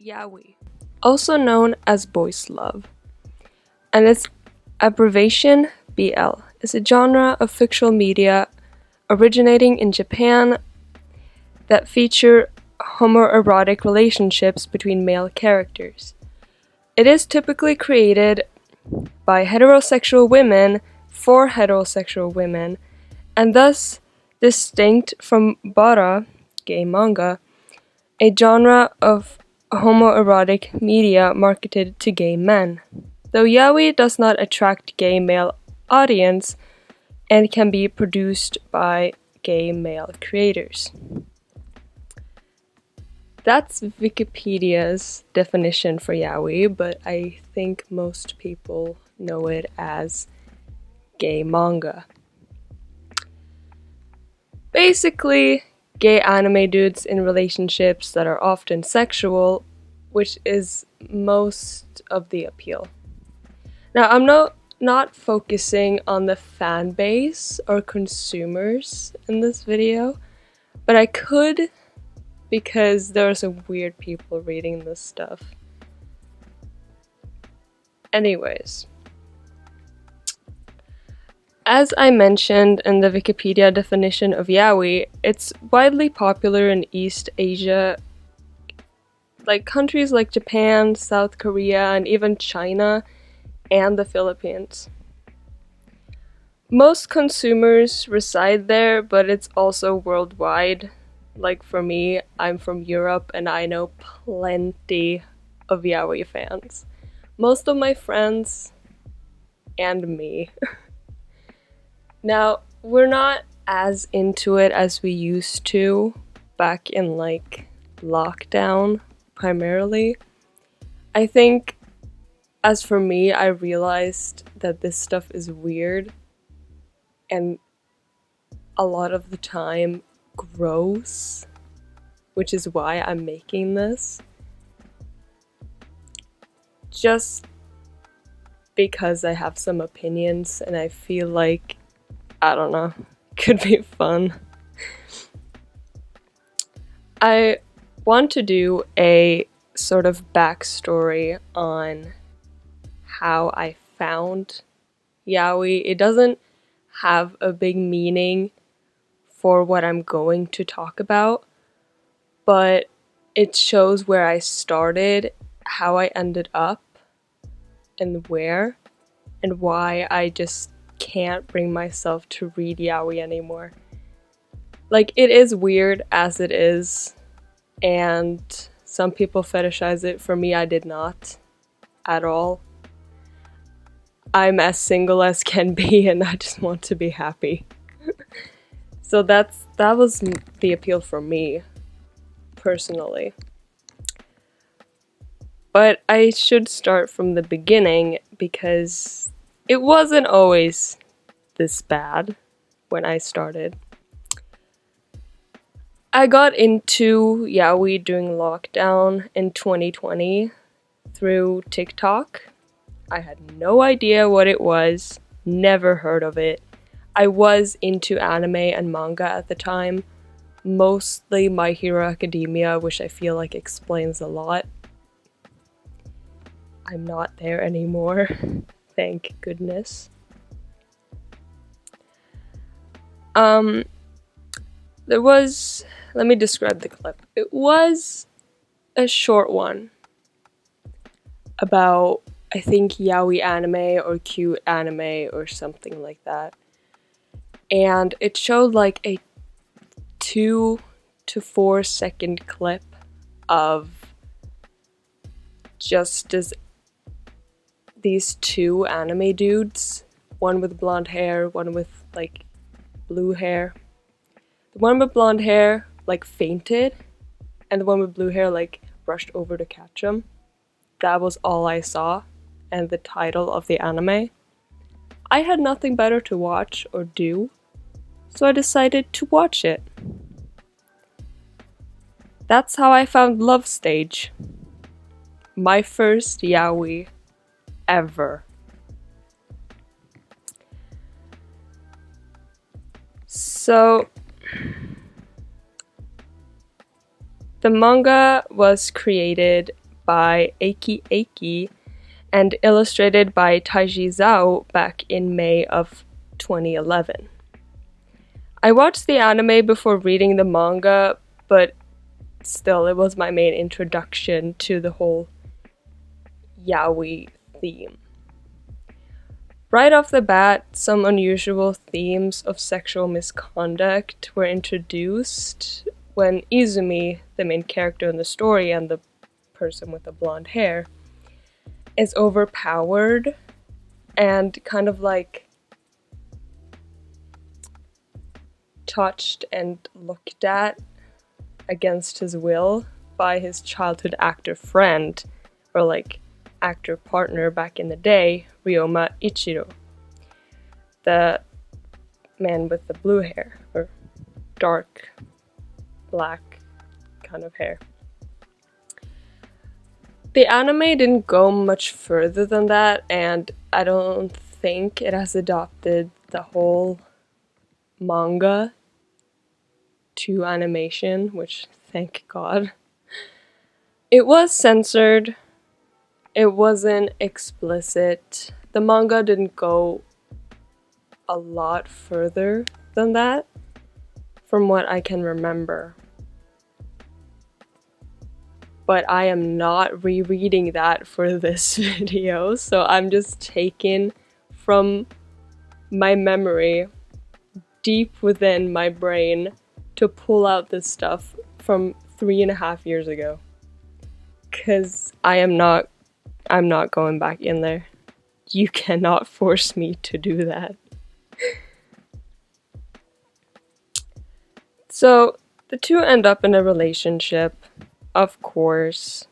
Yaoi, also known as boys love, and its abbreviation BL, is a genre of fictional media originating in Japan that feature homoerotic relationships between male characters. It is typically created by heterosexual women for heterosexual women, and thus distinct from bara, gay manga, a genre of homoerotic media marketed to gay men. Though yaoi does not attract gay male audience and can be produced by gay male creators. That's Wikipedia's definition for yaoi, but I think most people know it as gay manga. Basically, gay anime dudes in relationships that are often sexual, which is most of the appeal. Now, I'm not focusing on the fan base or consumers in this video, but I could because there are some weird people reading this stuff. Anyways, as I mentioned in the Wikipedia definition of yaoi, it's widely popular in East Asia, like countries like Japan, South Korea, and even China and the Philippines. Most consumers reside there, but it's also worldwide. Like for me, I'm from Europe and I know plenty of yaoi fans. Most of my friends and me. Now, we're not as into it as we used to back in like lockdown primarily. I think as for me, I realized that this stuff is weird and a lot of the time gross, which is why I'm making this. Just because I have some opinions and I feel like, I don't know, could be fun. I want to do a sort of backstory on how I found yaoi. It doesn't have a big meaning for what I'm going to talk about, but it shows where I started, how I ended up, and where, and why I just can't bring myself to read yaoi anymore. Like, it is weird as it is, and some people fetishize it. For me, I did not at all. I'm as single as can be and I just want to be happy. So that was the appeal for me, personally. But I should start from the beginning because it wasn't always this bad when I started. I got into yaoi during lockdown in 2020 through TikTok. I had no idea what it was, never heard of it. I was into anime and manga at the time, mostly My Hero Academia, which I feel like explains a lot. I'm not there anymore, thank goodness. Let me describe the clip. It was a short one about, I think, yaoi anime or cute anime or something like that. And it showed like a 2 to 4 second clip of just these two anime dudes, one with blonde hair, one with like blue hair. The one with blonde hair like fainted, and the one with blue hair like rushed over to catch him. That was all I saw, and the title of the anime. I had nothing better to watch or do, so I decided to watch it. That's how I found Love Stage. My first yaoi ever. So, the manga was created by Eiki Eiki and illustrated by Taiji Zhao back in May of 2011. I watched the anime before reading the manga, but still, it was my main introduction to the whole yaoi theme. Right off the bat, some unusual themes of sexual misconduct were introduced when Izumi, the main character in the story and the person with the blonde hair, is overpowered and kind of like touched and looked at against his will by his childhood actor friend, or like actor partner back in the day, Ryoma Ichiro, the man with the blue hair, or dark black kind of hair. The anime didn't go much further than that, and I don't think it has adopted the whole manga to animation, which thank God. It was censored. It wasn't explicit. The manga didn't go a lot further than that, from what I can remember. But I am not rereading that for this video, so I'm just taking from my memory deep within my brain to pull out this stuff from 3.5 years ago. 'Cause I'm not going back in there. You cannot force me to do that. So, the two end up in a relationship, of course.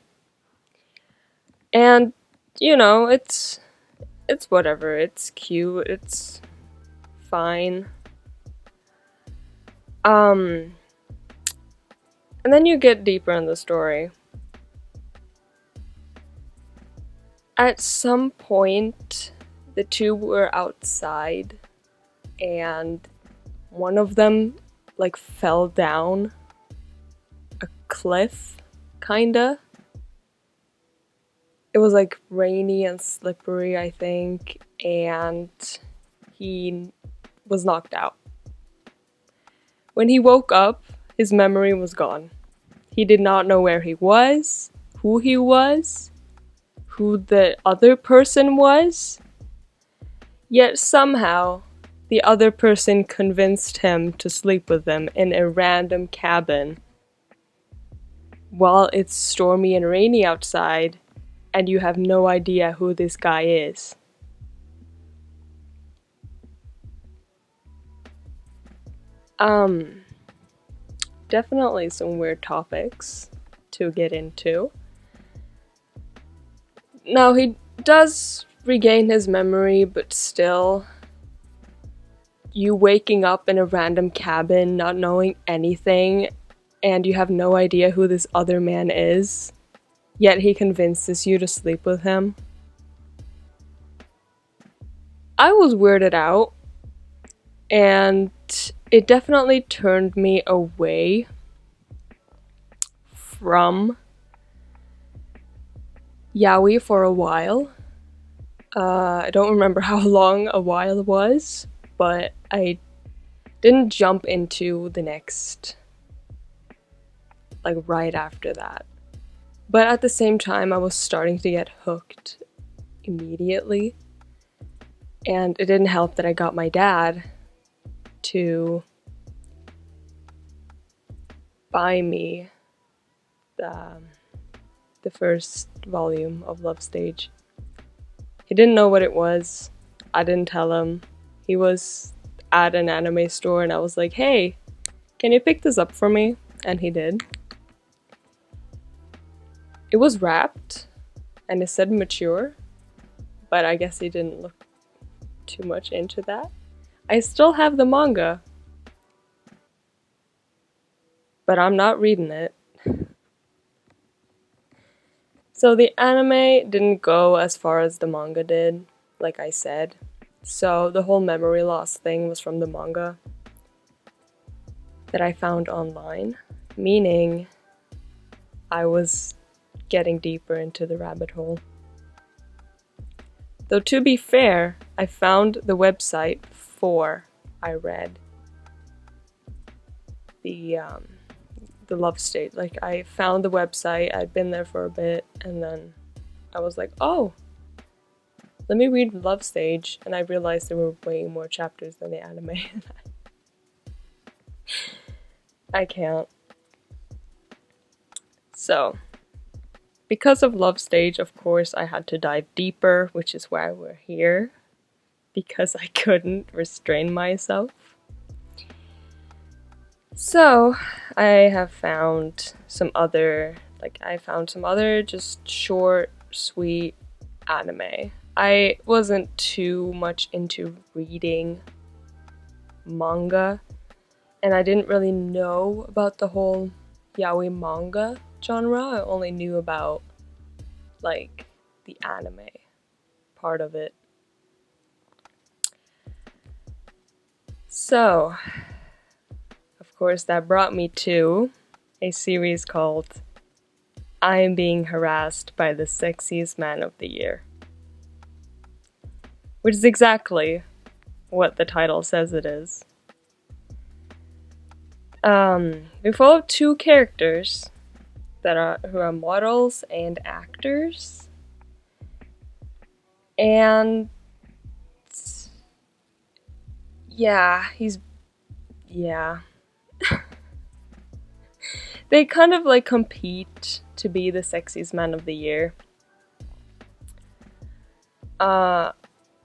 And, you know, it's whatever. It's cute. It's fine. And then you get deeper in the story. At some point, the two were outside, and one of them, like, fell down a cliff, kinda. It was, like, rainy and slippery, I think, and he was knocked out. When he woke up, his memory was gone. He did not know where he was, who the other person was. Yet somehow, the other person convinced him to sleep with them in a random cabin while it's stormy and rainy outside, and you have no idea who this guy is. Definitely some weird topics to get into. Now, he does regain his memory, but still, you waking up in a random cabin, not knowing anything, and you have no idea who this other man is, yet he convinces you to sleep with him. I was weirded out, and it definitely turned me away from yaoi for a while. I don't remember how long a while was, but I didn't jump into the next, like, right after that. But at the same time, I was starting to get hooked immediately, and it didn't help that I got my dad to buy me the first volume of Love Stage. He didn't know what it was. I didn't tell him. He was at an anime store and I was like, hey, can you pick this up for me? And he did. It was wrapped and it said mature, but I guess he didn't look too much into that. I still have the manga, but I'm not reading it. So the anime didn't go as far as the manga did, like I said. So the whole memory loss thing was from the manga that I found online, meaning I was getting deeper into the rabbit hole. Though to be fair, I found the website before I read the love stage. Like, I found the website, I'd been there for a bit, and then I was like, oh, let me read Love Stage, and I realized there were way more chapters than the anime. I can't. So, because of Love Stage, of course, I had to dive deeper, which is why we're here, because I couldn't restrain myself. So, I have found some other, just short, sweet anime. I wasn't too much into reading manga, and I didn't really know about the whole yaoi manga genre. I only knew about, like, the anime part of it. So, of course, that brought me to a series called I Am Being Harassed by the Sexiest Man of the Year. Which is exactly what the title says it is. We follow two characters who are models and actors. And yeah. They kind of like compete to be the sexiest man of the year.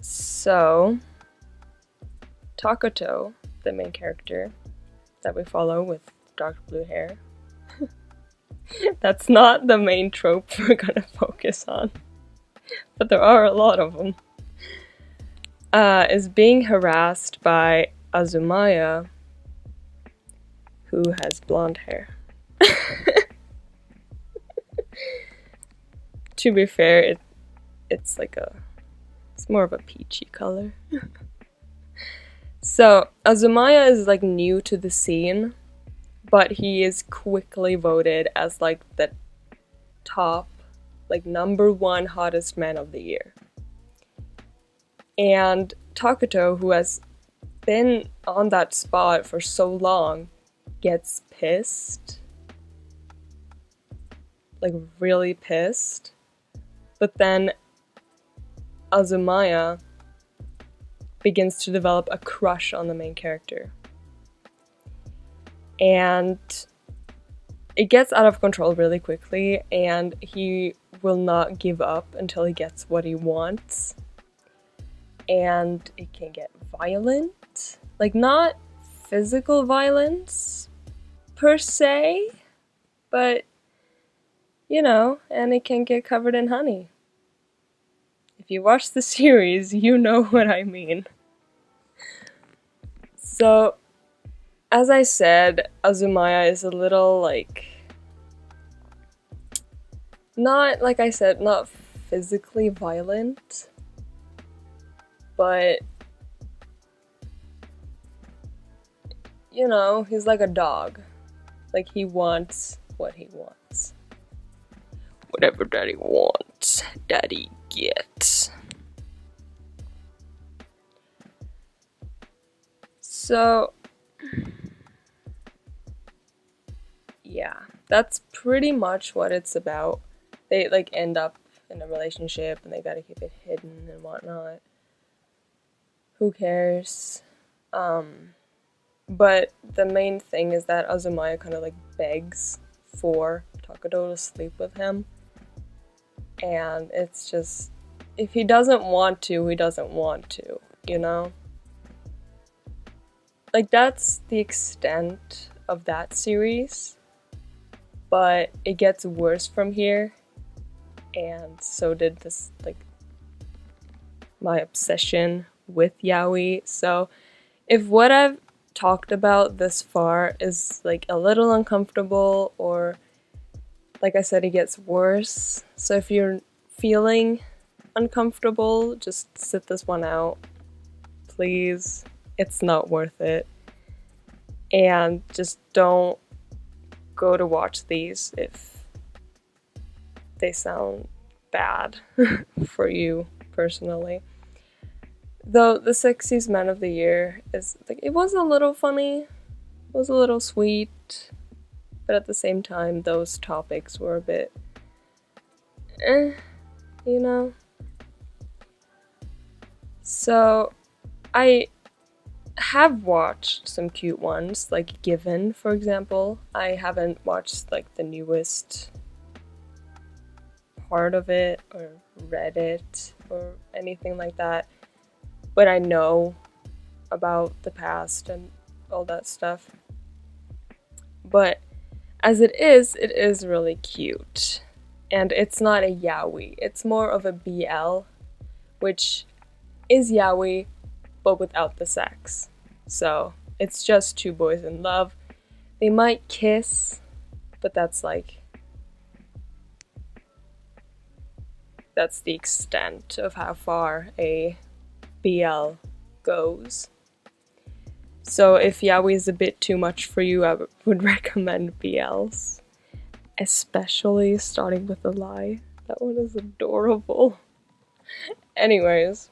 So Takoto, the main character that we follow with dark blue hair. That's not the main trope we're gonna focus on, but there are a lot of them. Is being harassed by Azumaya, who has blonde hair. To be fair, it's more of a peachy color. So, Azumaya is like new to the scene, but he is quickly voted as like the top, like #1 hottest man of the year. And Takuto, who has been on that spot for so long, gets pissed. Like, really pissed. But then Azumaya begins to develop a crush on the main character. And it gets out of control really quickly, and he will not give up until he gets what he wants. And it can get violent. Like, not physical violence, per se, but, you know, and it can get covered in honey. If you watch the series, you know what I mean. So, as I said, Azumaya is a little, like, not, like I said, not physically violent, but, you know, he's like a dog. Like, he wants what he wants. Whatever daddy wants, daddy gets. So, yeah, that's pretty much what it's about. They, like, end up in a relationship and they gotta keep it hidden and whatnot. Who cares? But the main thing is that Azumaya kind of, like, begs for Takuto to sleep with him. And it's just, if he doesn't want to, he doesn't want to, you know? Like, that's the extent of that series. But it gets worse from here. And so did this, like, my obsession with yaoi. So if what I've talked about this far is, like, a little uncomfortable, or, like I said, it gets worse. So if you're feeling uncomfortable, just sit this one out. Please. It's not worth it. And just don't go to watch these if they sound bad for you personally. Though the Sexiest Man of the Year is like, it was a little funny, it was a little sweet, but at the same time those topics were a bit you know. So I have watched some cute ones, like Given, for example. I haven't watched like the newest part of it or read it or anything like that, but I know about the past and all that stuff. But as it is really cute. And it's not a yaoi, it's more of a BL, which is yaoi but without the sex. So it's just two boys in love. They might kiss, but that's the extent of how far a BL goes. So if yaoi is a bit too much for you, I would recommend BLs. Especially Starting with a Lie. That one is adorable. Anyways.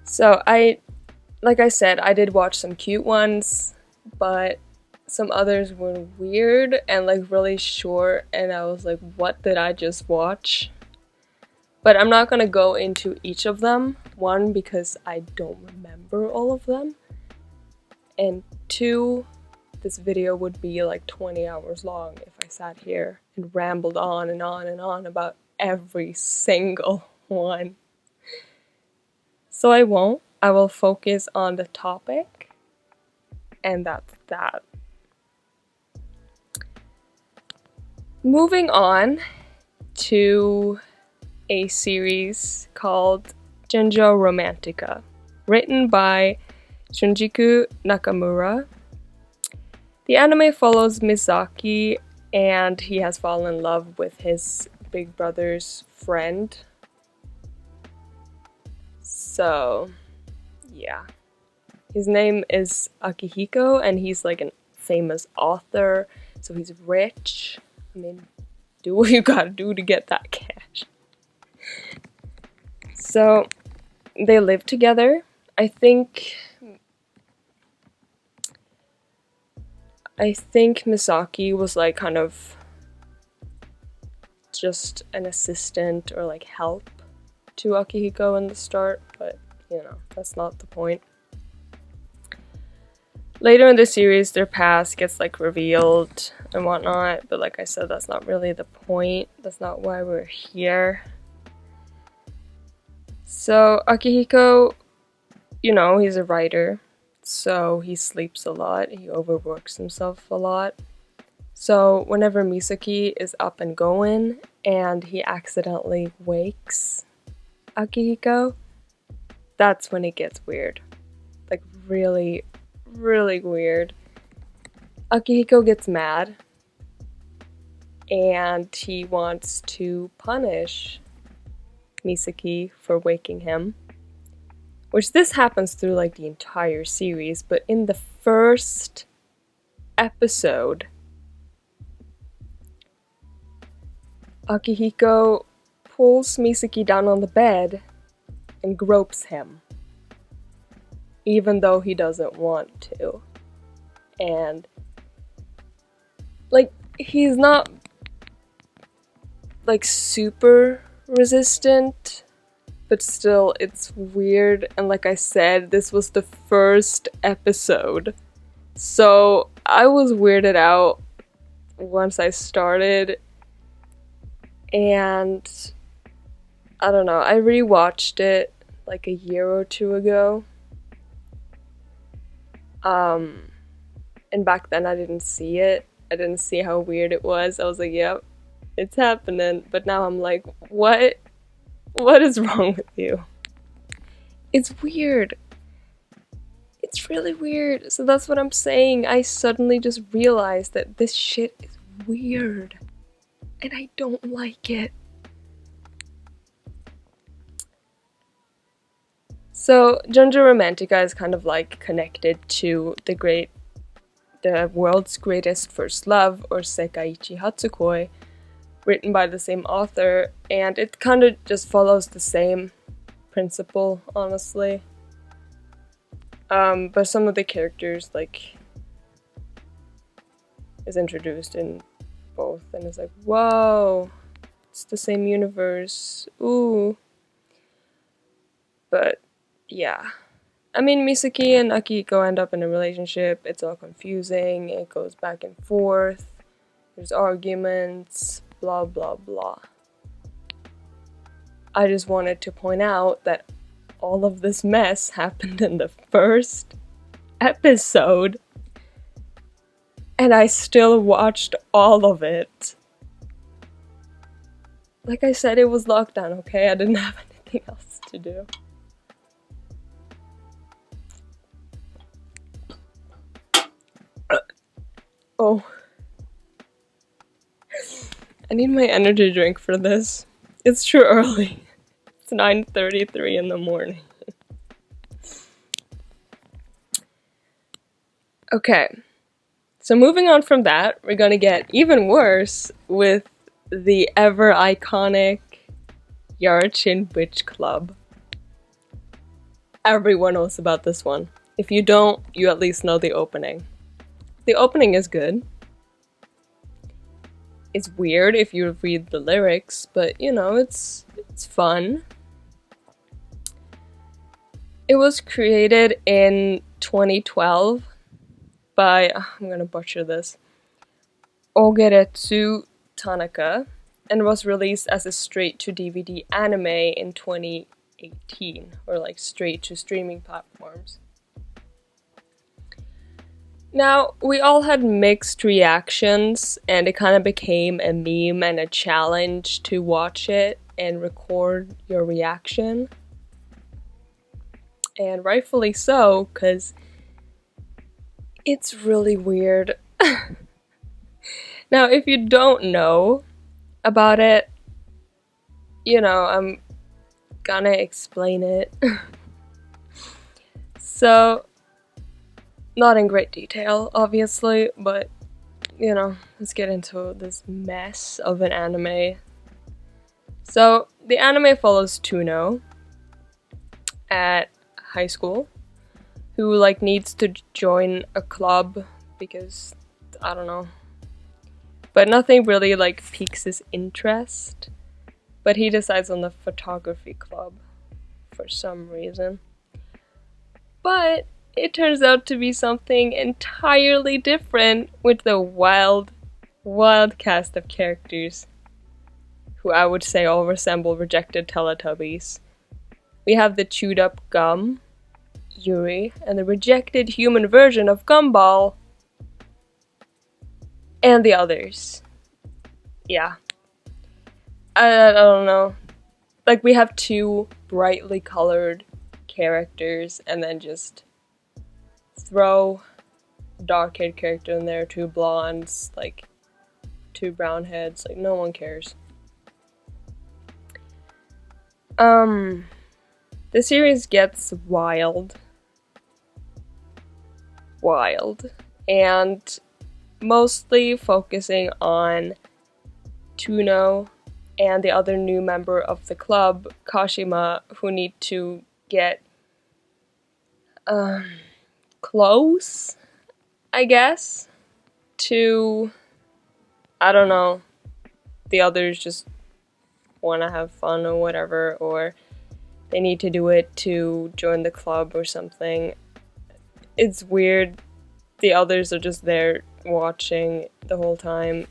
So like I said, I did watch some cute ones, but some others were weird and like really short, and I was like, what did I just watch? But I'm not gonna go into each of them. One, because I don't remember all of them. And two, this video would be like 20 hours long if I sat here and rambled on and on and on about every single one. So I won't. I will focus on the topic, and that's that. Moving on to a series called Genjo Romantica, written by Shunjiku Nakamura. The anime follows Misaki, and he has fallen in love with his big brother's friend. So, yeah. His name is Akihiko, and he's like a famous author, so he's rich. I mean, do what you gotta do to get that cash. So, they live together. I think Misaki was like kind of just an assistant or like help to Akihiko in the start, but you know, that's not the point. Later in the series, their past gets like revealed and whatnot, but like I said, that's not really the point. That's not why we're here. So Akihiko, you know, he's a writer, so he sleeps a lot, he overworks himself a lot. So whenever Misaki is up and going and he accidentally wakes Akihiko, that's when it gets weird. Like really, really weird. Akihiko gets mad and he wants to punish Misaki for waking him. Which this happens through like the entire series, but in the first episode, Akihiko pulls Misaki down on the bed and gropes him, even though he doesn't want to. And like, he's not like super resistant, but still it's weird. And like I said, this was the first episode, so I was weirded out once I started. And I don't know, I rewatched it like a year or two ago. And back then I didn't see it. I didn't see how weird it was. I was like, yep, it's happening. But now I'm like, what? What is wrong with you? It's weird. It's really weird. So that's what I'm saying. I suddenly just realized that this shit is weird. And I don't like it. So, Genjo Romantica is kind of like connected to the world's greatest first love, or Sekaiichi Hatsukoi, written by the same author, and it kind of just follows the same principle, honestly. But some of the characters, like, is introduced in both, and it's like, whoa, it's the same universe, ooh. But, yeah. I mean, Misaki and Akiko end up in a relationship, it's all confusing, it goes back and forth, there's arguments, blah blah blah. I just wanted to point out that all of this mess happened in the first episode, and I still watched all of it. Like I said, it was lockdown, okay? I didn't have anything else to do. Oh. I need my energy drink for this. It's too early. It's 9:33 in the morning. Okay. So moving on from that, we're gonna get even worse with the ever iconic Yarchin Witch Club. Everyone knows about this one. If you don't, you at least know the opening. The opening is good. It's weird if you read the lyrics, but you know, it's fun. It was created in 2012 by, I'm gonna butcher this, Ogeretsu Tanaka, and was released as a straight-to-DVD anime in 2018, or like straight to streaming platforms. Now, we all had mixed reactions, and it kind of became a meme and a challenge to watch it and record your reaction. And rightfully so, because it's really weird. Now, if you don't know about it, you know, I'm gonna explain it. So, not in great detail, obviously, but, you know, let's get into this mess of an anime. So, the anime follows Tuno at high school, who, like, needs to join a club because, I don't know. But nothing really, like, piques his interest. But he decides on the photography club for some reason. But it turns out to be something entirely different with the wild cast of characters who I would say all resemble rejected Teletubbies. We have the chewed up gum, Yuri, and the rejected human version of Gumball, and the others. Yeah. I don't know. Like, we have two brightly colored characters, and then just throw a dark-haired character in there, two blondes, like, two brown heads, like, no one cares. The series gets wild, and mostly focusing on Tuno and the other new member of the club, Kashima, who need to get close, I guess, to, I don't know, the others just want to have fun or whatever, or they need to do it to join the club or something. It's weird. The others are just there watching the whole time.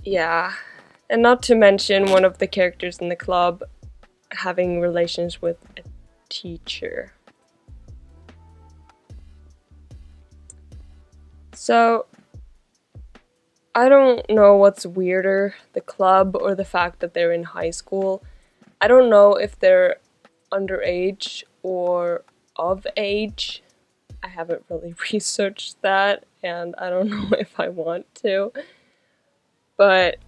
Yeah. And not to mention one of the characters in the club having relations with a teacher. So, I don't know what's weirder, the club or the fact that they're in high school. I don't know if they're underage or of age. I haven't really researched that, and I don't know if I want to. But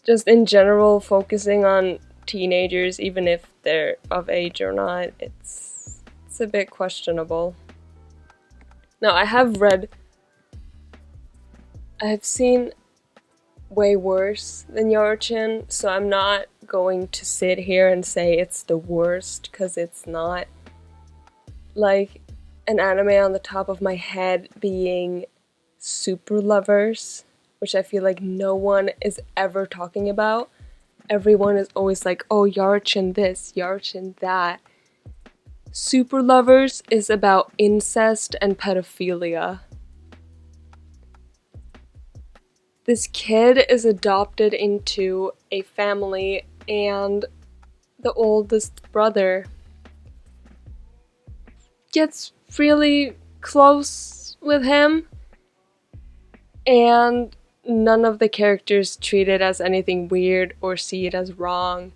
just in general, focusing on teenagers, even if they're of age or not, it's a bit questionable. Now, I have seen way worse than Yarchin, so I'm not going to sit here and say it's the worst, because it's not. Like, an anime on the top of my head being Super Lovers, which I feel like no one is ever talking about. Everyone is always like, oh, Yarchin this, Yarchin that. Super Lovers is about incest and pedophilia. This kid is adopted into a family, and the oldest brother gets really close with him, and none of the characters treat it as anything weird or see it as wrong.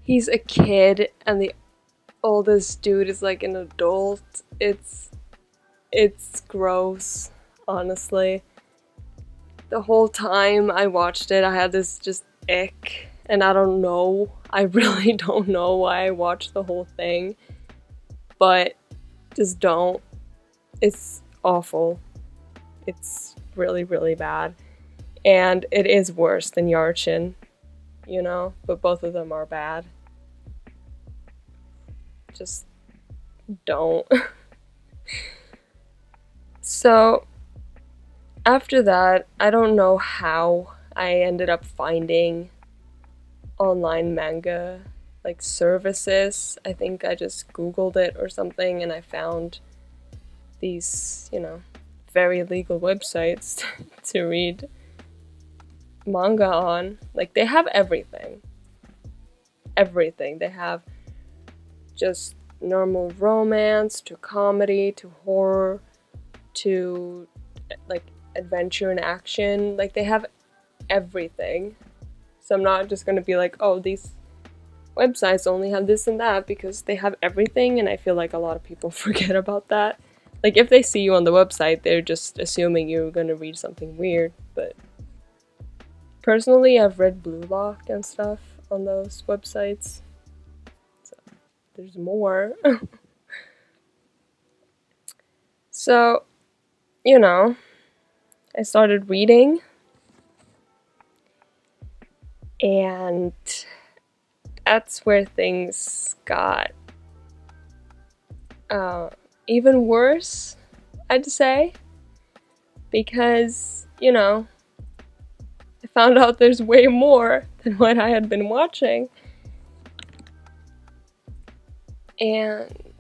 He's a kid, and the oldest dude is like an adult. It's gross, honestly. The whole time I watched it, I had this just ick, and I don't know. I really don't know why I watched the whole thing, but just don't. It's awful. It's really, really bad. And it is worse than Yarchin, you know, but both of them are bad. Just don't. So, after that, I don't know how I ended up finding online manga like services. I think I just Googled it or something, and I found these, you know, very legal websites to read manga on. Like, they have everything. Everything. They have just normal romance to comedy to horror to like adventure and action. Like, they have everything. So I'm not just gonna be like, oh, these websites only have this and that, because they have everything, and I feel like a lot of people forget about that. Like, if they see you on the website, they're just assuming you're gonna read something weird, but personally, I've read Blue Lock and stuff on those websites. So, there's more. So, you know, I started reading, and that's where things got even worse, I'd say, because, you know, I found out there's way more than what I had been watching. And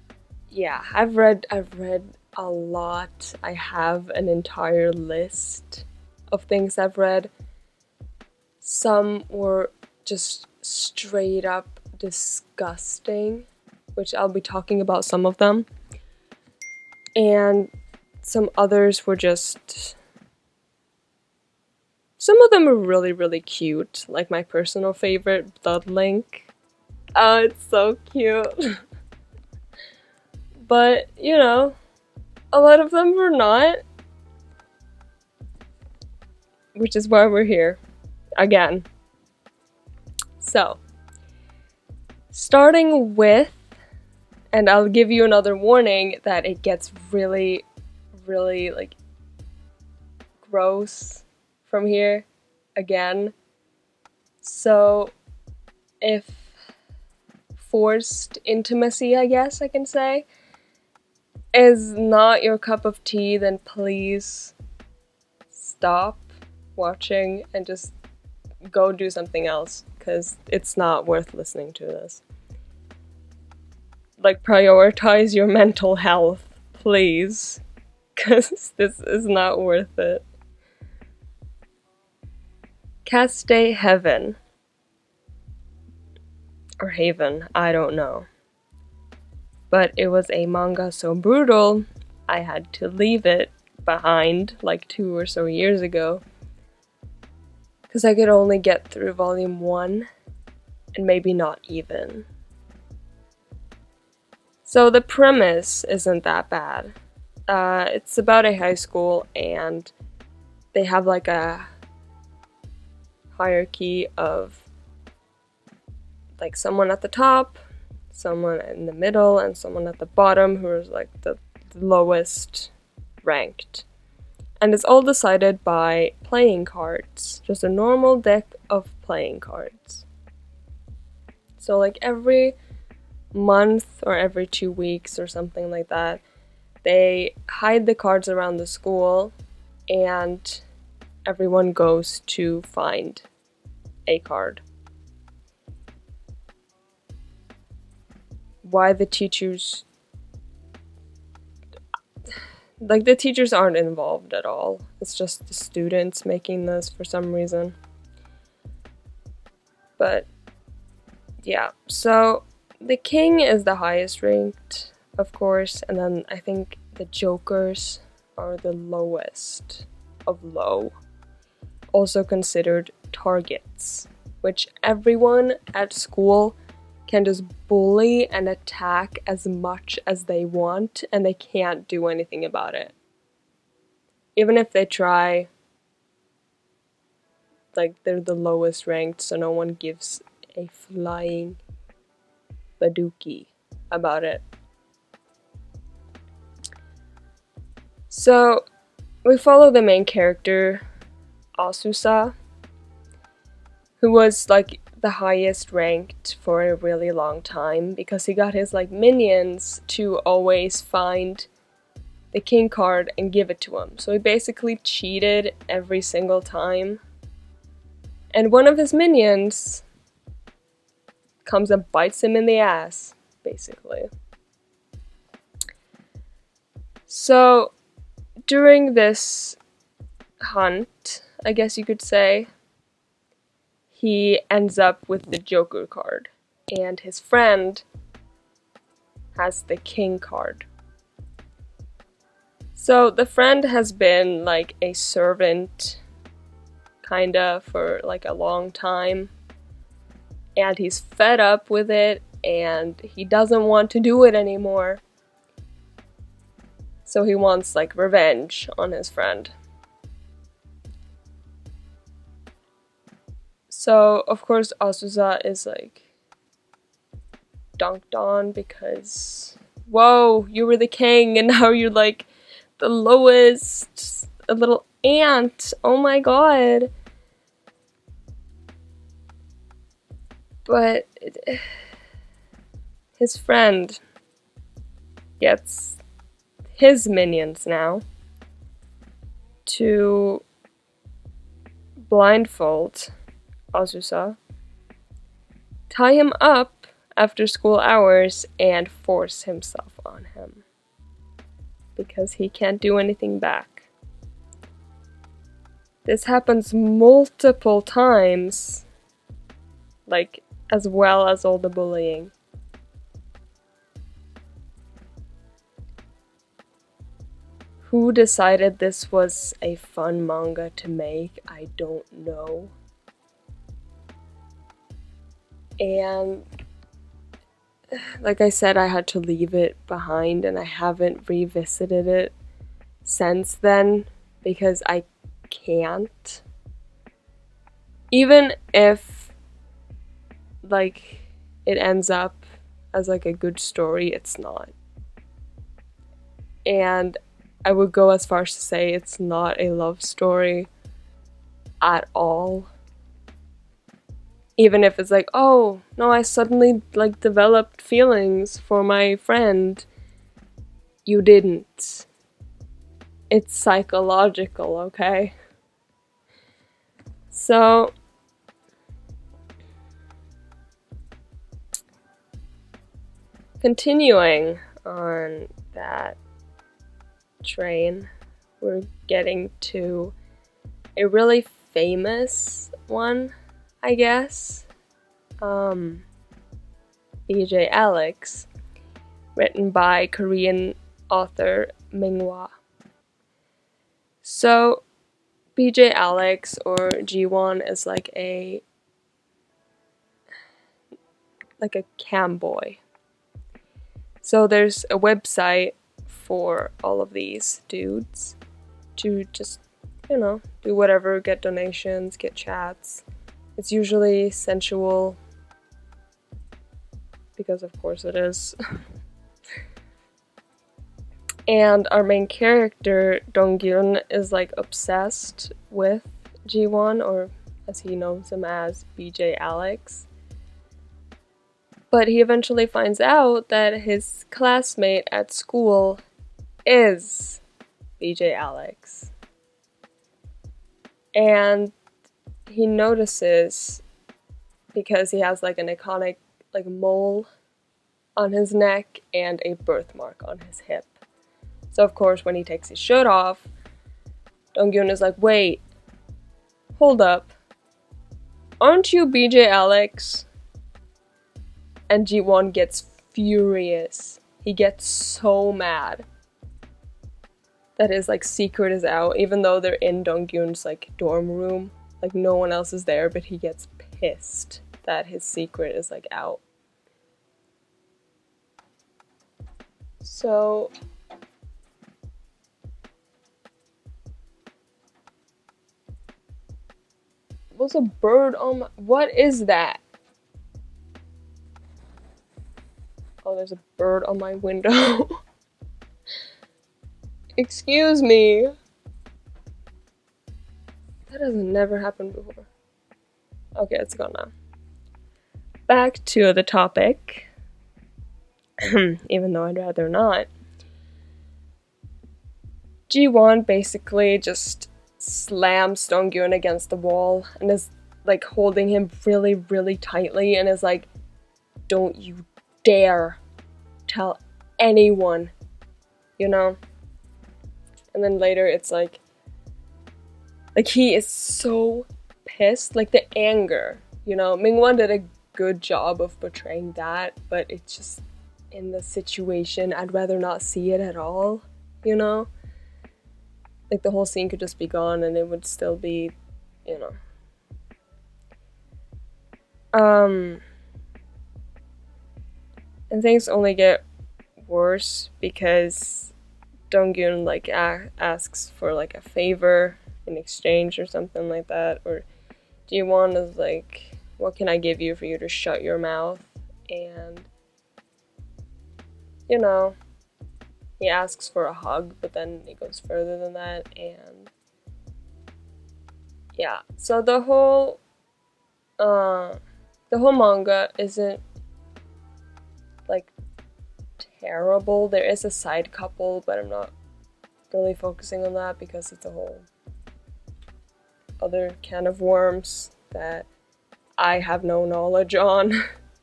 yeah, I've read a lot. I have an entire list of things I've read. Some were just straight up disgusting, which I'll be talking about some of them. And some others were just... Some of them are really, really cute. Like my personal favorite, Blood Link. Oh, it's so cute. But, you know, a lot of them were not. Which is why we're here. Again. So, starting with, and I'll give you another warning that it gets really, really, like, gross from here again. So, if forced intimacy, I guess I can say, is not your cup of tea, then please stop watching and just go do something else, because it's not worth listening to this. Like, prioritize your mental health, please, because this is not worth it. Caste Heaven. Or Haven, I don't know. But it was a manga so brutal, I had to leave it behind like 2 or so years ago. Because I could only get through volume 1, and maybe not even. So the premise isn't that bad. It's about a high school, and they have like a hierarchy of like someone at the top, someone in the middle, and someone at the bottom who is like the lowest ranked. And it's all decided by playing cards. Just a normal deck of playing cards. So like every month or every 2 weeks or something like that, they hide the cards around the school and everyone goes to find a card. Why the teachers... Like, the teachers aren't involved at all. It's just the students making this for some reason. But, yeah. So, the king is the highest ranked, of course. And then I think the jokers are the lowest of low. Also considered targets, which everyone at school can just bully and attack as much as they want, and they can't do anything about it. Even if they try, like, they're the lowest ranked, so no one gives a flying badookie about it. So, we follow the main character, Asusa, who was, like, the highest ranked for a really long time because he got his like minions to always find the king card and give it to him. So he basically cheated every single time. And one of his minions comes and bites him in the ass, basically. So during this hunt, I guess you could say, he ends up with the Joker card, and his friend has the King card. So the friend has been like a servant, kinda, for like a long time, and he's fed up with it, and he doesn't want to do it anymore. So he wants like revenge on his friend. So, of course, Asusa is, like, dunked on because, whoa, you were the king and now you're, like, the lowest, a little ant. Oh my god. But his friend gets his minions now to blindfold Asusa, tie him up after school hours, and force himself on him. Because he can't do anything back. This happens multiple times, like, as well as all the bullying. Who decided this was a fun manga to make? I don't know. And like I said, I had to leave it behind and I haven't revisited it since then because I can't. Even if like it ends up as like a good story, it's not. And I would go as far as to say it's not a love story at all. Even if it's like, oh, no, I suddenly, like, developed feelings for my friend. You didn't. It's psychological, okay? So, continuing on that train, we're getting to a really famous one, I guess. BJ Alex, written by Korean author Minghwa. So, BJ Alex, or G1, is like a cam boy. So there's a website for all of these dudes to just, you know, do whatever, get donations, get chats. It's usually sensual, because of course it is. And our main character, Donggyun, is like obsessed with Ji-won, or as he knows him as, BJ Alex. But he eventually finds out that his classmate at school is BJ Alex. And he notices, because he has like an iconic like mole on his neck and a birthmark on his hip. So of course when he takes his shirt off, Donggyun is like, wait, hold up. Aren't you BJ Alex? And Ji-won gets furious. He gets so mad that his like secret is out, even though they're in Donggyun's like dorm room. Like no one else is there, but he gets pissed that his secret is like out. So what's a bird on my... What is that? Oh, there's a bird on my window. Excuse me. That has never happened before. Okay, it's gone now. Back to the topic. Even though I'd rather not. Ji-won basically just slams Donggyun against the wall and is like holding him really, really tightly and is like, don't you dare tell anyone, you know? And then later it's like he is so pissed, like the anger, you know? Ming-won did a good job of portraying that, but it's just in the situation, I'd rather not see it at all, you know? Like the whole scene could just be gone and it would still be, you know. And things only get worse because Donggyun like asks for like a favor in exchange or something like that, or Ji-won is like, what can I give you for you to shut your mouth? And you know, he asks for a hug, but then it goes further than that, and yeah. So the whole manga isn't like terrible. There is a side couple, but I'm not really focusing on that because it's a whole other can of worms that I have no knowledge on.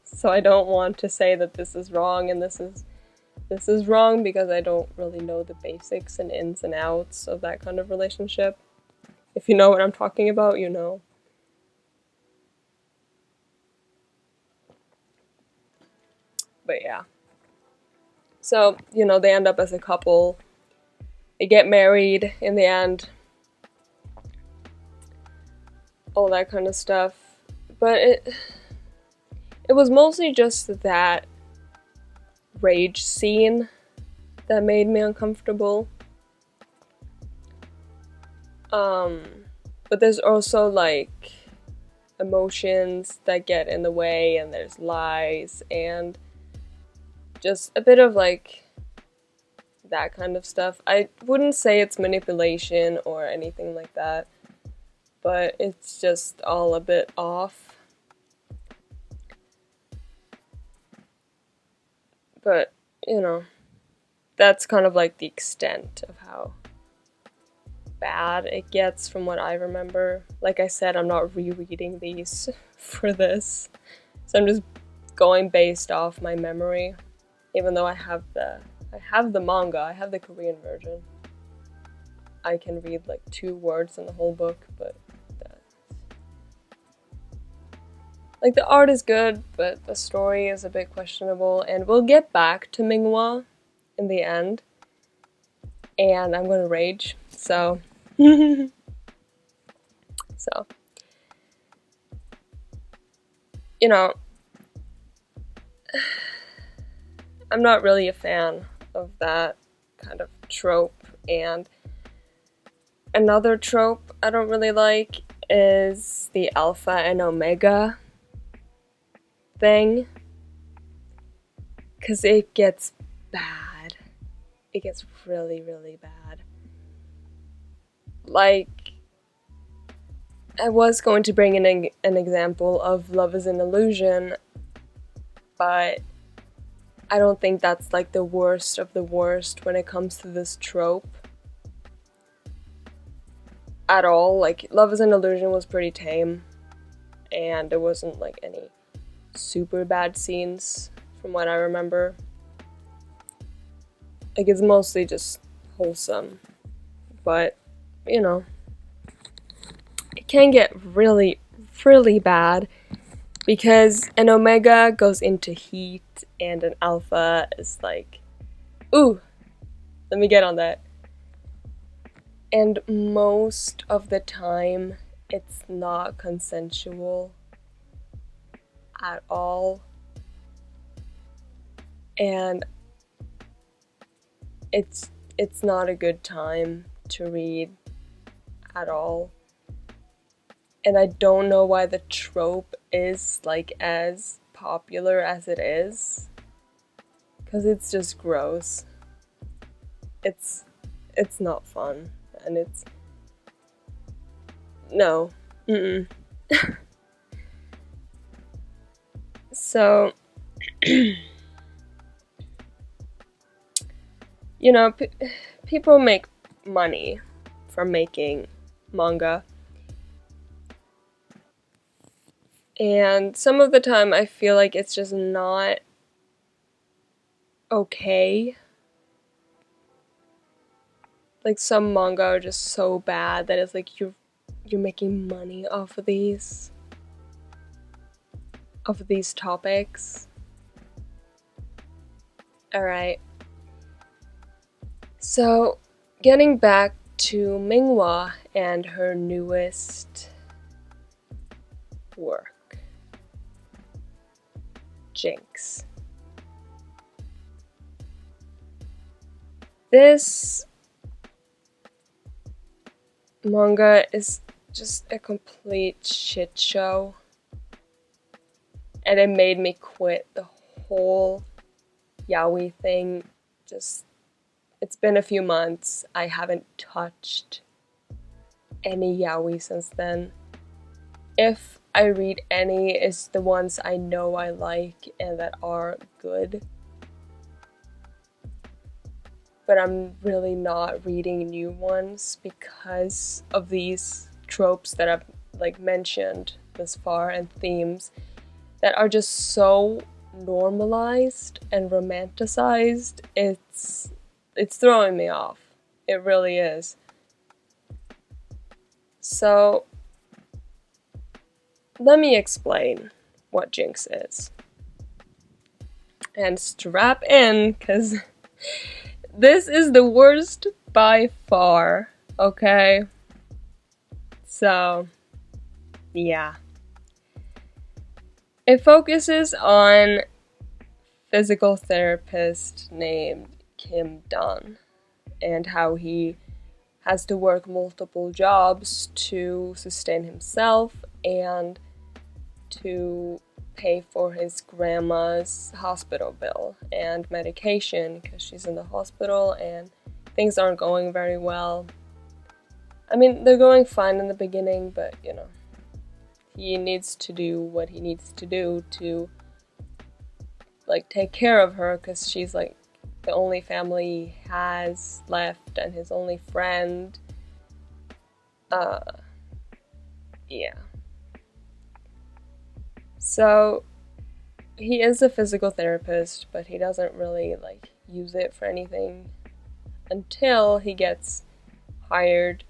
So I don't want to say that this is wrong and this is wrong because I don't really know the basics and ins and outs of that kind of relationship. If you know what I'm talking about, you know. But yeah. So, you know, they end up as a couple. They get married in the end. All that kind of stuff. But it was mostly just that rage scene that made me uncomfortable. But there's also like emotions that get in the way, and there's lies and just a bit of like that kind of stuff. I wouldn't say it's manipulation or anything like that, but it's just all a bit off. But, you know, that's kind of like the extent of how bad it gets from what I remember. Like I said, I'm not rereading these for this, so I'm just going based off my memory. Even though I have the manga, I have the Korean version. I can read like 2 words in the whole book, but like the art is good, but the story is a bit questionable. And we'll get back to Minghwa in the end, and I'm gonna rage. So, so you know, I'm not really a fan of that kind of trope. And another trope I don't really like is the alpha and omega thing, because it gets bad. it gets really, really bad. Like, I was going to bring in an example of Love is an Illusion, but I don't think that's like the worst of the worst when it comes to this trope at all. Like, Love is an Illusion was pretty tame, and there wasn't like any super bad scenes from what I remember. Like, it's mostly just wholesome, but you know, it can get really, really bad because an Omega goes into heat and an Alpha is like, ooh, let me get on that. And most of the time, it's not consensual at all. And it's not a good time to read at all. And I don't know why the trope is like as popular as it is, because it's just gross. It's not fun, and it's no. So you know, people make money from making manga. And some of the time I feel like it's just not okay. Like, some manga are just so bad that it's like you're making money off of these topics. Alright. So, getting back to Minghua and her newest work, Jinx. This manga is just a complete shit show, and it made me quit the whole yaoi thing. It's been a few months. I haven't touched any yaoi since then. If I read any, it's the ones I know I like and that are good. But I'm really not reading new ones because of these tropes that I've like mentioned thus far, and themes that are just so normalized and romanticized. It's throwing me off. It really is. So, let me explain what Jinx is. And strap in, because this is the worst by far, okay? So, yeah. It focuses on physical therapist named Kim Dun and how he has to work multiple jobs to sustain himself and to pay for his grandma's hospital bill and medication because she's in the hospital and things aren't going very well. I mean, they're going fine in the beginning, but you know, he needs to do what he needs to do to like take care of her because she's like the only family he has left and his only friend. Yeah. So, he is a physical therapist, but he doesn't really like use it for anything until he gets hired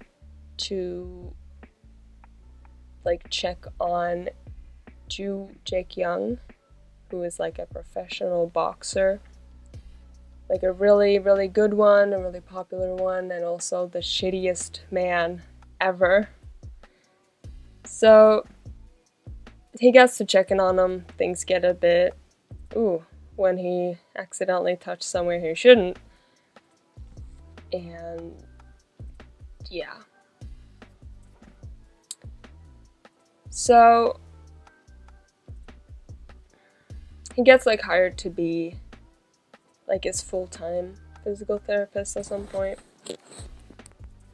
to like check on Jake Young, who is like a professional boxer. Like a really, really good one, a really popular one, and also the shittiest man ever. So, he gets to checking on him. Things get a bit, when he accidentally touched somewhere he shouldn't. And, yeah. So, he gets, like, hired to be, like, his full-time physical therapist at some point.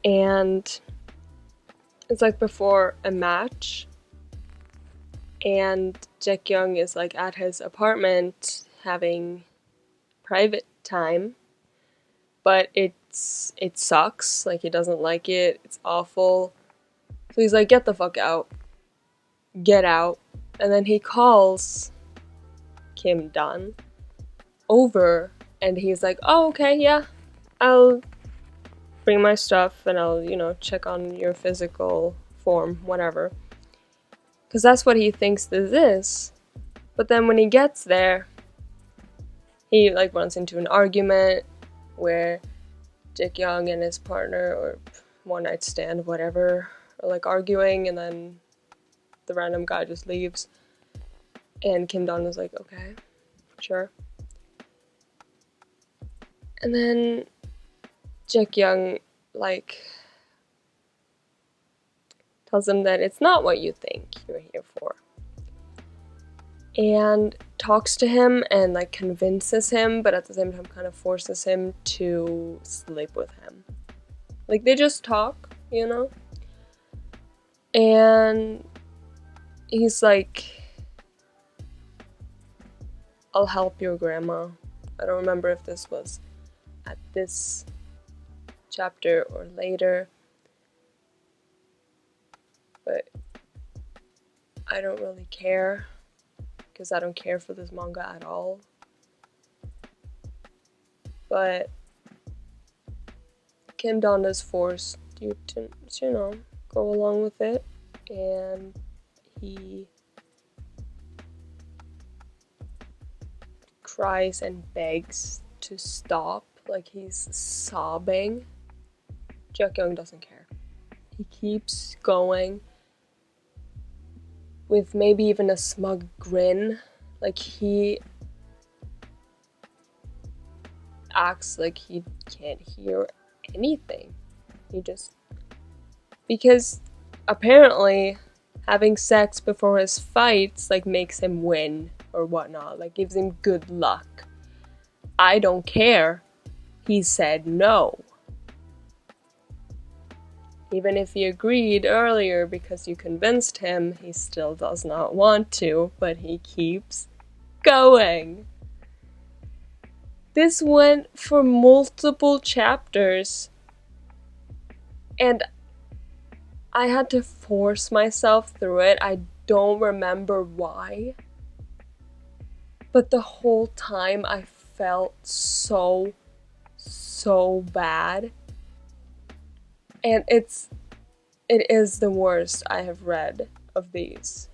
And it's like before a match. And Jae-kyung is like at his apartment having private time. But it sucks. Like, he doesn't like it. It's awful. So he's like, get the fuck out. Get out. And then he calls Kim Dun over, and he's like, oh, okay, yeah, I'll bring my stuff and I'll, check on your physical form, whatever. Because that's what he thinks this is. But then when he gets there, he, like, runs into an argument where Jae-kyung and his partner, or one night stand, whatever, are, like, arguing, and then the random guy just leaves. And Kim Dun is like, okay, sure. And then Jae-kyung, like, tells him that it's not what you think you're here for. And talks to him and, like, convinces him, but at the same time kind of forces him to sleep with him. Like, they just talk, And he's like, I'll help your grandma. I don't remember if this was at this chapter or later, but I don't really care, because I don't care for this manga at all. But Kim Dun is forced you to, go along with it, and he cries and begs to stop, like he's sobbing. Jae-kyung doesn't care. He keeps going with maybe even a smug grin, like he acts like he can't hear anything. Because apparently having sex before his fights, like, makes him win or whatnot, like, gives him good luck. I don't care. He said no. Even if he agreed earlier because you convinced him, he still does not want to, but he keeps going. This went for multiple chapters, and I had to force myself through it. I don't remember why, but the whole time I felt so bad. And it is the worst I have read of these.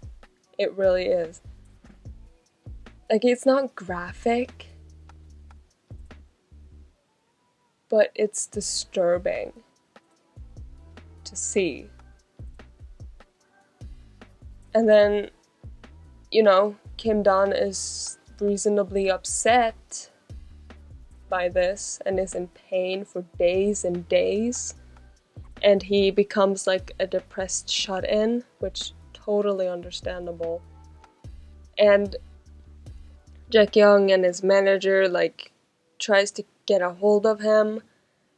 It really is. Like, it's not graphic, but it's disturbing to see. And then, Kim Dun is reasonably upset by this and is in pain for days and days. And he becomes like a depressed shut-in, which totally understandable. And Jae-kyung and his manager, like, tries to get a hold of him,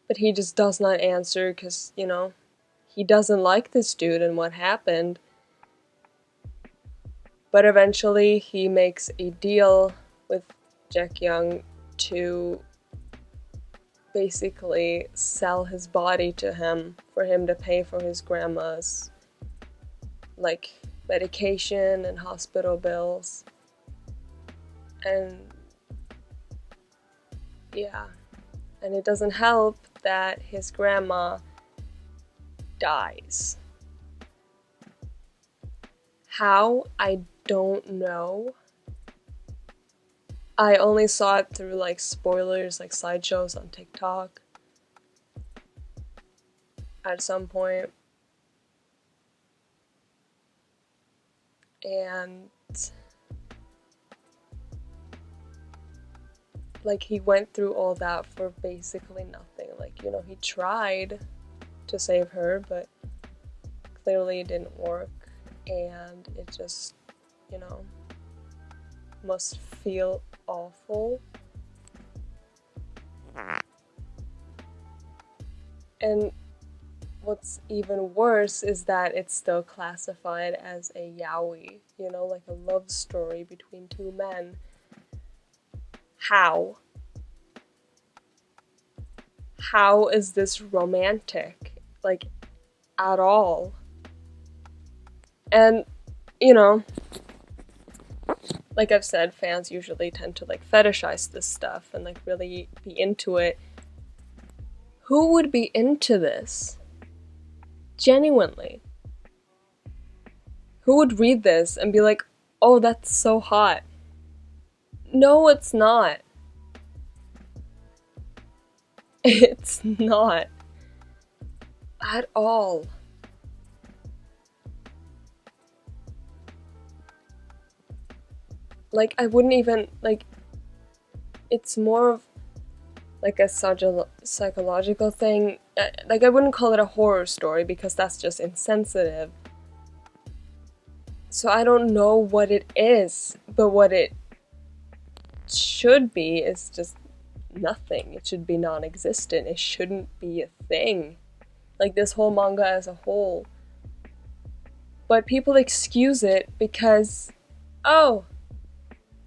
but he just does not answer because, he doesn't like this dude and what happened. But eventually he makes a deal with Jae-kyung to basically sell his body to him for him to pay for his grandma's, like, medication and hospital bills. And yeah, and it doesn't help that his grandma dies. How? I don't know. I only saw it through, like, spoilers, like slideshows on TikTok at some point. And, like, he went through all that for basically nothing. Like, he tried to save her, but clearly it didn't work. And it just, must feel awful. And what's even worse is that it's still classified as a yaoi, like a love story between two men. How? How is this romantic? Like, at all? And, you know, like I've said, fans usually tend to like fetishize this stuff and like really be into it. Who would be into this? Genuinely. Who would read this and be like, oh, that's so hot? No, it's not. It's not. At all. Like, I wouldn't even, like, it's more of like a psychological thing. Like, I wouldn't call it a horror story because that's just insensitive. So I don't know what it is, but what it should be is just nothing. It should be non-existent. It shouldn't be a thing. Like, this whole manga as a whole. But people excuse it because, oh,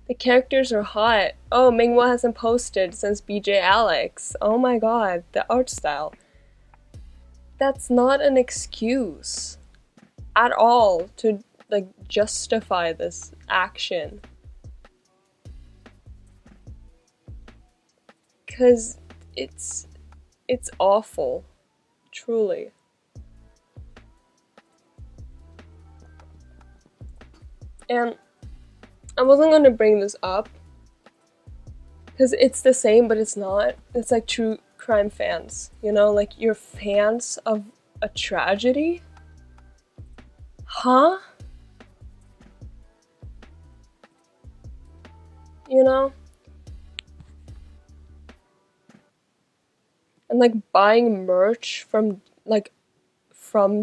the characters are hot. Oh, Mingwa hasn't posted since BJ Alex. Oh my god, the art style. That's not an excuse at all to like justify this action. Cause it's awful. Truly. And I wasn't gonna bring this up because it's the same, but it's not. It's like true crime fans, like you're fans of a tragedy? Huh? And like buying merch from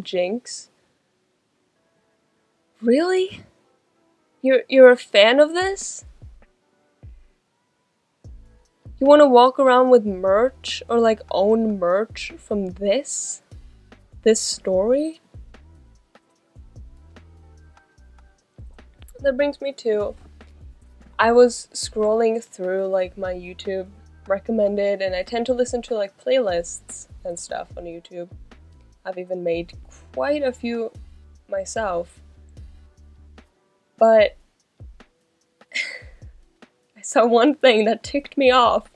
Jinx. Really? You're a fan of this? You want to walk around with merch or like own merch from this story? That brings me to, I was scrolling through like my YouTube recommended, and I tend to listen to like playlists and stuff on YouTube. I've even made quite a few myself. But I saw one thing that ticked me off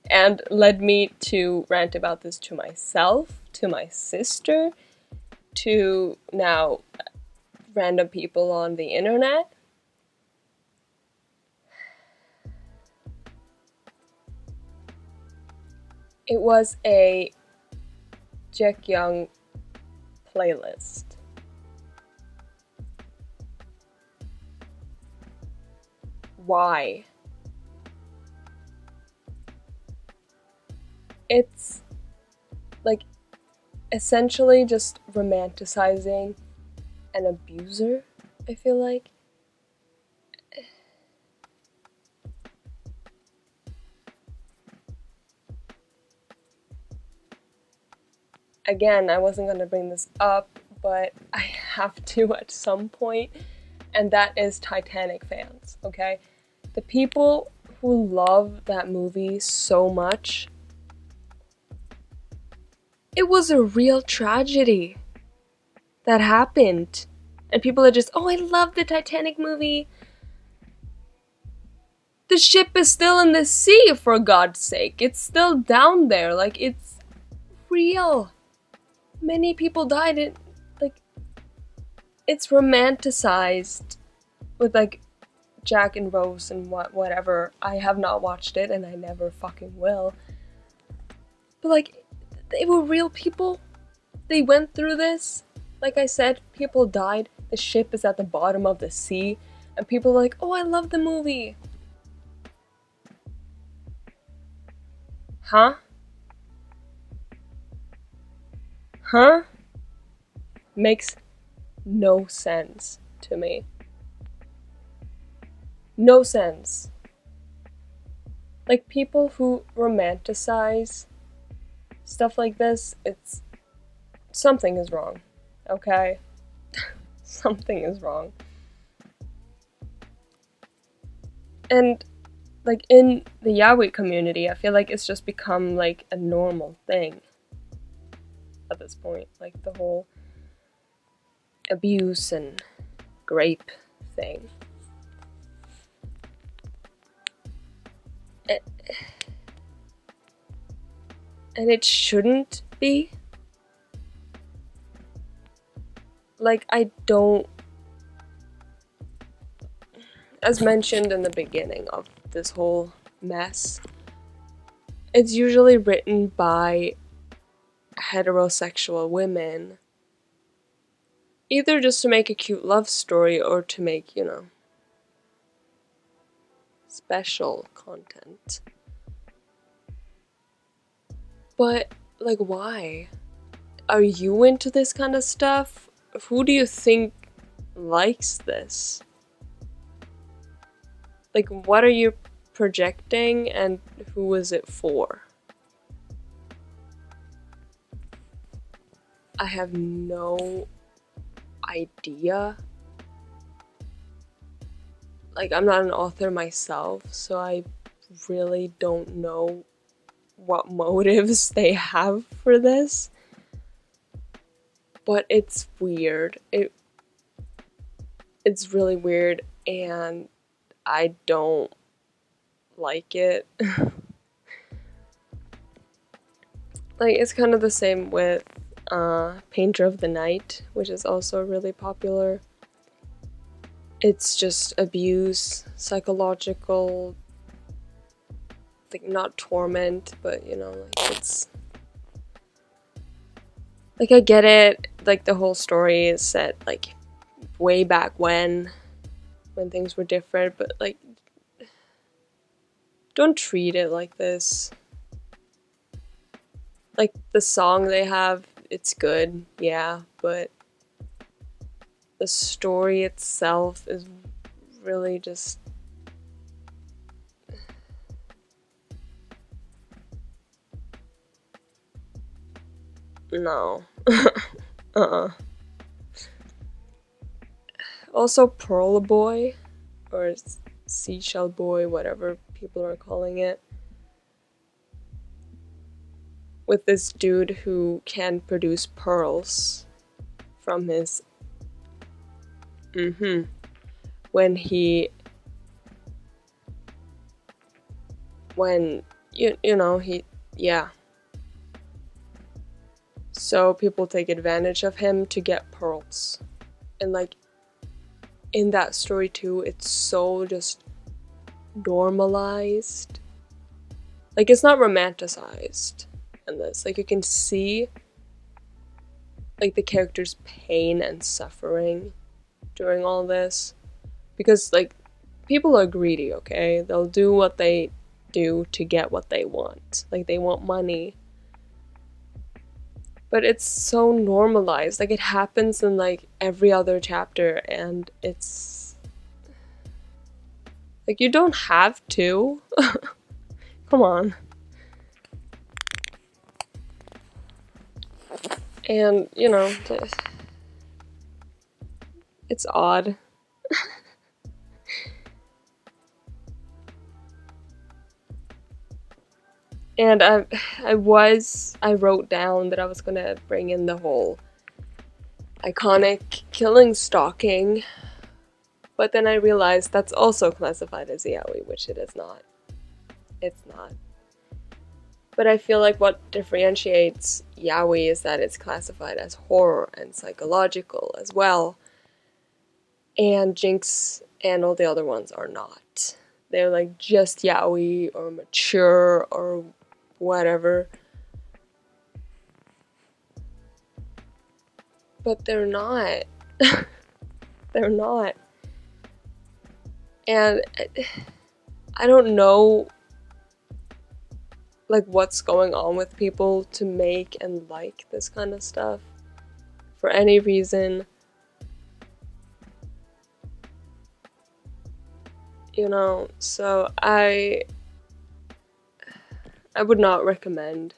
and led me to rant about this to myself, to my sister, to now random people on the internet. It was a Jack Young playlist. Why? It's like essentially just romanticizing an abuser, I feel like. Again, I wasn't gonna bring this up, but I have to at some point, and that is Titanic fans, okay? The people who love that movie so much, it was a real tragedy that happened. And people are just, oh, I love the Titanic movie. The ship is still in the sea, for God's sake. It's still down there. Like, it's real. Many people died. It's romanticized with, like, Jack and Rose and whatever. I have not watched it, and I never fucking will. But, like, they were real people. They went through this. Like I said, people died. The ship is at the bottom of the sea. And people are like, oh, I love the movie. Huh? Huh? Makes no sense to me. No sense. Like, people who romanticize stuff like this, it's something is wrong. Okay? Something is wrong. And like in the yaoi community, I feel like it's just become like a normal thing at this point. Like the whole abuse and grape thing. And it shouldn't be. Like, I don't. As mentioned in the beginning of this whole mess, it's usually written by heterosexual women, either just to make a cute love story or to make, special content. But, like, why? Are you into this kind of stuff? Who do you think likes this? Like, what are you projecting and who is it for? I have no idea. Like, I'm not an author myself, so I really don't know what motives they have for this. But it's weird. It's really weird, and I don't like it. Like, it's kind of the same with Painter of the Night, which is also really popular. It's just abuse, psychological, like, not torment, but, like, it's... Like, I get it, like, the whole story is set, like, way back when things were different, but, like, don't treat it like this. Like, the song they have, it's good, yeah, but the story itself is really just... No. Also, Pearl Boy, or Seashell Boy, whatever people are calling it, with this dude who can produce pearls from his... When he... Yeah. So people take advantage of him to get pearls. And, like, in that story too, it's so just normalized. Like, it's not romanticized in this. Like, you can see, like, the character's pain and suffering during all this. Because, like, people are greedy, okay? They'll do what they do to get what they want. Like, they want money. But it's so normalized. Like, it happens in, like, every other chapter, and it's... Like, you don't have to. Come on. And, it's odd. And I wrote down that I was gonna bring in the whole iconic killing stalking, but then I realized that's also classified as yaoi, which it is not. It's not. But I feel like what differentiates yaoi is that it's classified as horror and psychological as well, and Jinx and all the other ones are not. They're like just yaoi or mature or whatever. But they're not. They're not. And I don't know, like, what's going on with people to make and like this kind of stuff for any reason. So I would not recommend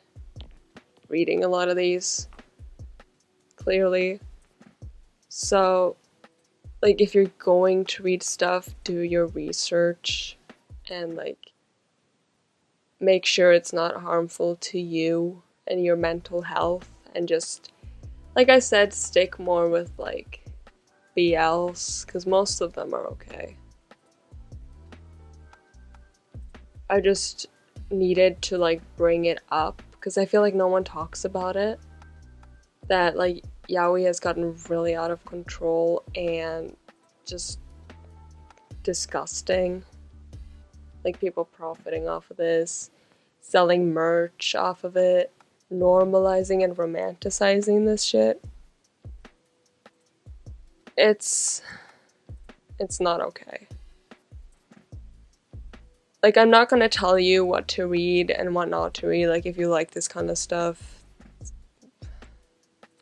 reading a lot of these, clearly. So, like, if you're going to read stuff, do your research and, like, make sure it's not harmful to you and your mental health, and just, like I said, stick more with, like, BLs, because most of them are okay. I just needed to, like, bring it up, because I feel like no one talks about it. That, like, yaoi has gotten really out of control and just disgusting. Like, people profiting off of this, selling merch off of it, normalizing and romanticizing this shit. It's not okay. Like, I'm not gonna tell you what to read and what not to read. Like, if you like this kind of stuff,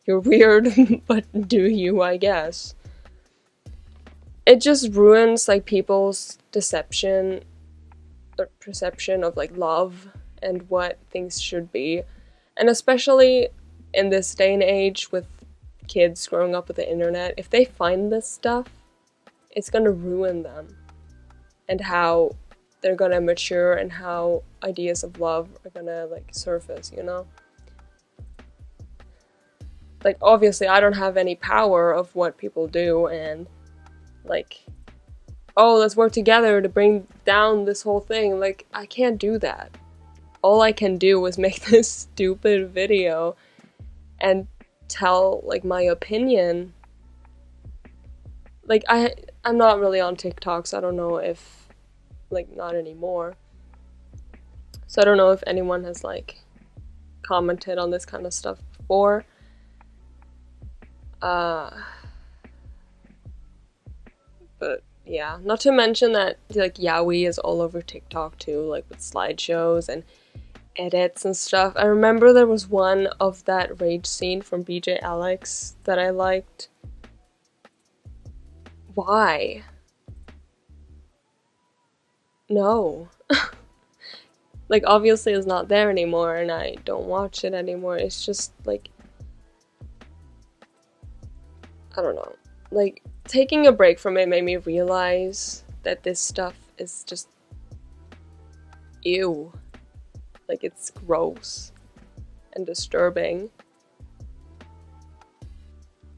you're weird, but do you, I guess. It just ruins, like, people's deception or perception of, like, love and what things should be. And especially in this day and age with kids growing up with the internet, if they find this stuff, it's gonna ruin them and how they're gonna mature and how ideas of love are gonna, like, surface, you know? Like, obviously, I don't have any power of what people do, and, like, oh, let's work together to bring down this whole thing. Like, I can't do that. All I can do is make this stupid video and tell, like, my opinion. Like, I'm not really on TikTok, so I don't know if, like, not anymore. So I don't know if anyone has, like, commented on this kind of stuff before. But yeah, not to mention that, like, yaoi is all over TikTok too, like, with slideshows and edits and stuff. I remember there was one of that rage scene from BJ Alex that I liked. Why? No. Like, obviously it's not there anymore and I don't watch it anymore. It's just, like, I don't know. Like, taking a break from it made me realize that this stuff is just ew. Like, it's gross and disturbing.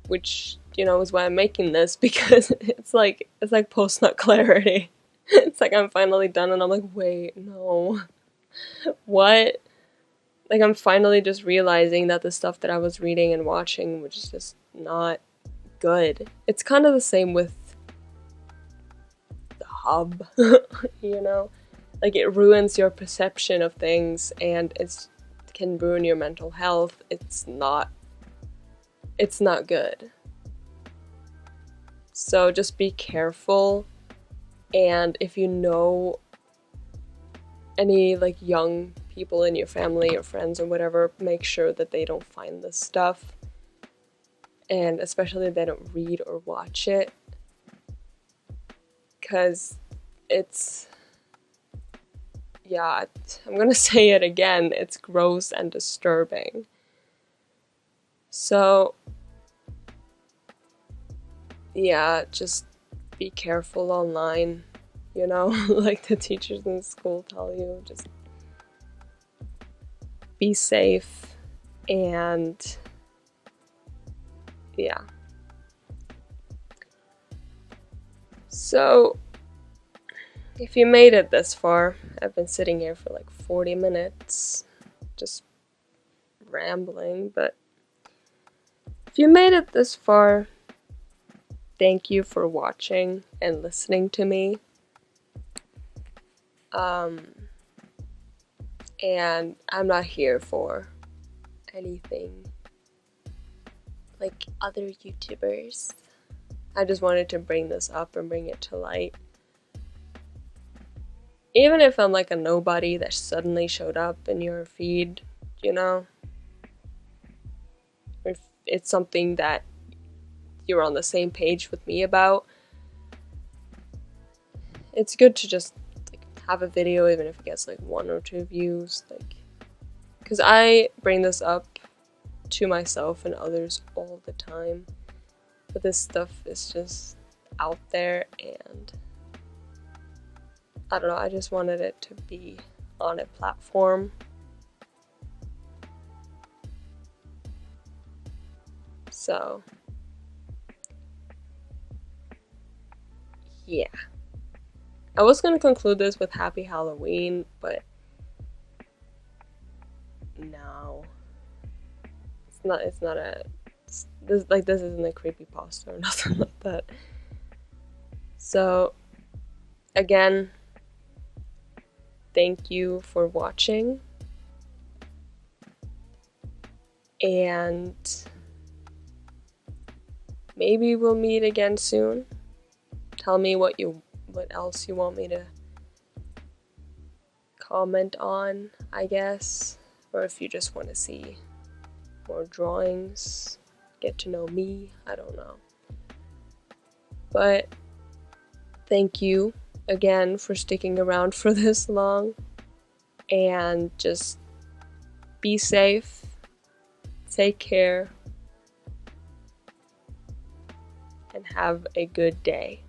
Which, you know, is why I'm making this, because it's like post-nut clarity. It's like I'm finally done and I'm like, wait, no. What? Like, I'm finally just realizing that the stuff that I was reading and watching was just not good. It's kind of the same with the hub, you know? Like, it ruins your perception of things and it can ruin your mental health. It's not good. So just be careful, and if you know any, like, young people in your family or friends or whatever, make sure that they don't find this stuff. And especially if they don't read or watch it, because it's, yeah, I'm gonna say it again, it's gross and disturbing. So, yeah, just be careful online, you know, like the teachers in school tell you, just be safe, and yeah. So, if you made it this far, I've been sitting here for like 40 minutes, just rambling, but if you made it this far, thank you for watching and listening to me. And I'm not here for anything like other YouTubers. I just wanted to bring this up and bring it to light. Even if I'm like a nobody that suddenly showed up in your feed, you know? If it's something that you're on the same page with me about, it's good to just, like, have a video, even if it gets like 1 or 2 views, like, because I bring this up to myself and others all the time. But this stuff is just out there, and I don't know, I just wanted it to be on a platform. So, yeah. I was gonna conclude this with Happy Halloween, but no. It's not this isn't a creepypasta or nothing like that. So, again, thank you for watching. And maybe we'll meet again soon. Tell me what else you want me to comment on, I guess. Or if you just want to see more drawings, get to know me, I don't know. But thank you again for sticking around for this long, and just be safe, take care, and have a good day.